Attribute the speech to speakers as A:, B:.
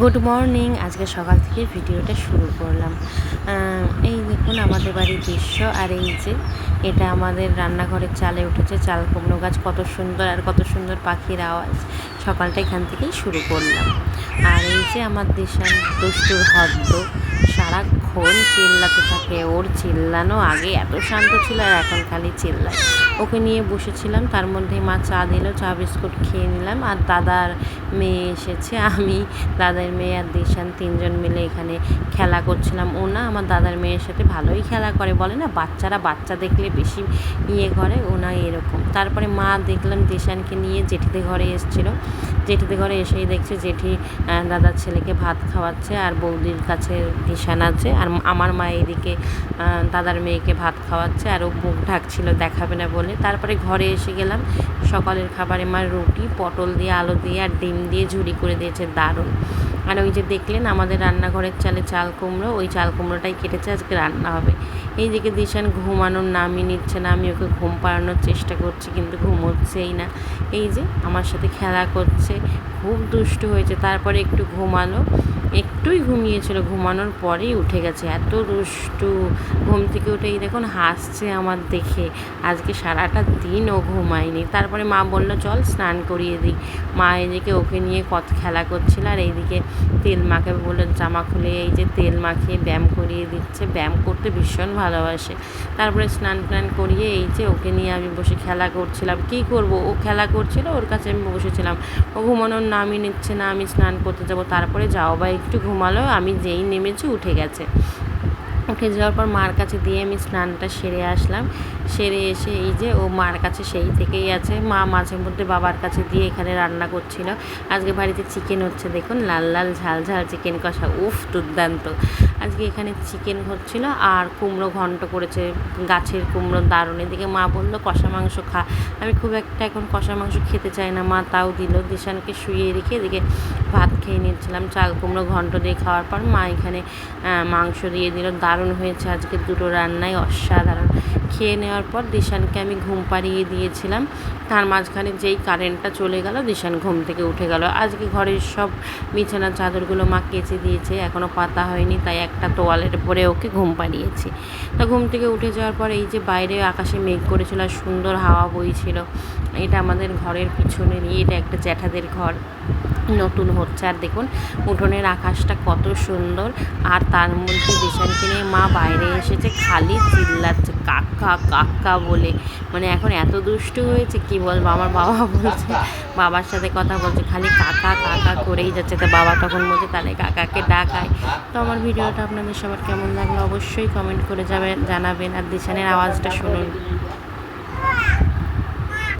A: Good morning. আজকে সকাল থেকে ভিডিওটা শুরু করলাম। এই দেখুন আমাদের বাড়ির দৃশ্য। আর এই যে এটা আমাদের রান্নাঘরের চালে উঠেছে চাল কুমড়ো গাছ, কত সুন্দর আর কত সুন্দর পাখির আওয়াজ। সকালটা এখান থেকেই শুরু করলাম। আর এই যে আমার দেশান দুষ্টুর হদ্দ, সারাক্ষণ চিল্লাতে থাকে। ওর চিল্লানো আগে এত শান্ত ছিল আর এখন খালি চিল্লায়। ওকে নিয়ে বসেছিলাম, তার মধ্যে মা চা দিল, চা বিস্কুট খেয়ে নিলাম। আর দাদার মেয়ে এসেছে, আমি, দাদার মেয়ে আর দেশান তিনজন মিলে এখানে খেলা করছিলাম। ও না আমার দাদার মেয়ের সাথে ভালোই খেলা করে, বলে না বাচ্চারা বাচ্চা দেখলে বেশি ইয়ে করে, ও না এরকম। তারপরে মা দেখলাম দেশানকে নিয়ে জেঠিদের ঘরে এসেছিলো। জেঠিদের ঘরে এসেই দেখছে জেঠি দাদার ছেলেকে ভাত খাওয়াচ্ছে আর বৌদির কাছে দেশান আছে। আর আমার মা এদিকে দাদার মেয়েকে ভাত খাওয়াচ্ছে আর ও মুখ ঢাকছিল দেখাবে না বলে। তারপরে ঘরে এসে গেলাম। সকালের খাবারে মা রুটি, পটল দিয়ে, আলু দিয়ে আর ডিম দিয়ে ঝুরি করে দিয়েছে, দারুণ। আর ওই যে দেখলেন আমাদের রান্নাঘরের চালে চাল কুমড়ো, ওই চাল কুমড়োটাই কেটেছে, আজকে রান্না হবে। এই দিকে দিশান ঘুমানোর নামই নিচ্ছে না, আমি ওকে ঘুম পাড়ানোর চেষ্টা করছি কিন্তু ঘুমোচ্ছেই না। এই যে আমার সাথে খেলা করছে, খুব দুষ্টু হয়েছে। তারপরে একটু ঘুমালো, একটুই ঘুমিয়েছিল, ঘুমানোর পরেই উঠে গেছে, এত দুষ্টু। ঘুম থেকে উঠেই দেখুন হাসছে আমার দেখে। আজকে সারাটা দিন ও ঘুমায়নি। তারপরে মা বলল চল স্নান করিয়ে দিই। মা এদিকে ওকে নিয়ে কত খেলা করছিল আর এইদিকে তেল মাখাবে বলে জামা খুলে এই যে তেল মাখিয়ে ব্যায়াম করিয়ে দিচ্ছে। ব্যায়াম করতে ভীষণ ভালোবাসে। তারপরে স্নান টান করিয়ে এই যে ওকে নিয়ে আমি বসে খেলা করছিলাম। কী করব, ও খেলা করছিল, ওর কাছে আমি বসেছিলাম। ও ঘুমানোর নামই নিচ্ছে না। আমি স্নান করতে যাব, তারপরে যাও বা একটু ঘুমালো, আমি যেই নেমেছি উঠে গেছে। উঠে যাওয়ার পর মার কাছে দিয়ে আমি স্নানটা সেরে আসলাম। সেরে এসে এই যে ও মার কাছে সেই থেকেই আছে। মা মাঝে মধ্যে বাবার কাছে দিয়ে এখানে রান্না করছিল। আজকে বাড়িতে চিকেন হচ্ছে, দেখুন লাল লাল ঝাল ঝাল চিকেন কষা, উফ দুর্দান্ত। আজকে এখানে চিকেন হচ্ছিল আর কুমড়ো ঘন্ট করেছে, গাছের কুমড়ো, দারুণ। এদিকে মা বললো কষা মাংস খা। আমি খুব একটা এখন কষা মাংস খেতে চাই না, মা তাও দিল। দিশানকে শুইয়ে রেখে এদিকে ভাত খেয়ে নিচ্ছিলাম। চাল কুমড়ো ঘন্ট দিয়ে খাওয়ার পর মা এখানে মাংস দিয়ে দিল, দারুণ হয়েছে আজকে দুটো রান্নাই অসাধারণ। খেয়ে নেওয়ার পর দিশানকে আমি ঘুম পাড়িয়ে দিয়েছিলাম। তার মাঝখানে যেই কারেন্টটা চলে গেল দিশান ঘুম থেকে উঠে গেল। আজকে ঘরের সব বিছানার চাদরগুলো মা কেচে দিয়েছে, এখনও পাতা হয়নি, তাই একটা তোয়ালের পরে ওকে ঘুম পাড়িয়েছি। তা ঘুম থেকে উঠে যাওয়ার পর এই যে বাইরে আকাশে মেঘ করেছিল আর সুন্দর হাওয়া বইছিল। এটা আমাদের ঘরের পিছনেরই, এটা একটা জ্যাঠাদের ঘর, নতুন হচ্ছে। আর দেখুন উঠোনের আকাশটা কত সুন্দর। আর তার মধ্যে দিশানকে নিয়ে মা বাইরে এসেছে, খালি চিল্লাচ্ছে কাকা কাকা বলে। মানে এখন এত দুষ্টু হয়েছে কি বলবো। আমার বাবা বলছে, বাবার সাথে কথা বলছে, খালি কাকা কাকা করেই যাচ্ছে। তো বাবা তখন বলছে তাহলে কাকাকে ডাকায়। তো আমার ভিডিওটা আপনাদের সবার কেমন লাগলো অবশ্যই কমেন্ট করে জানাবেন। আর দিশানের আওয়াজটা শুনুন।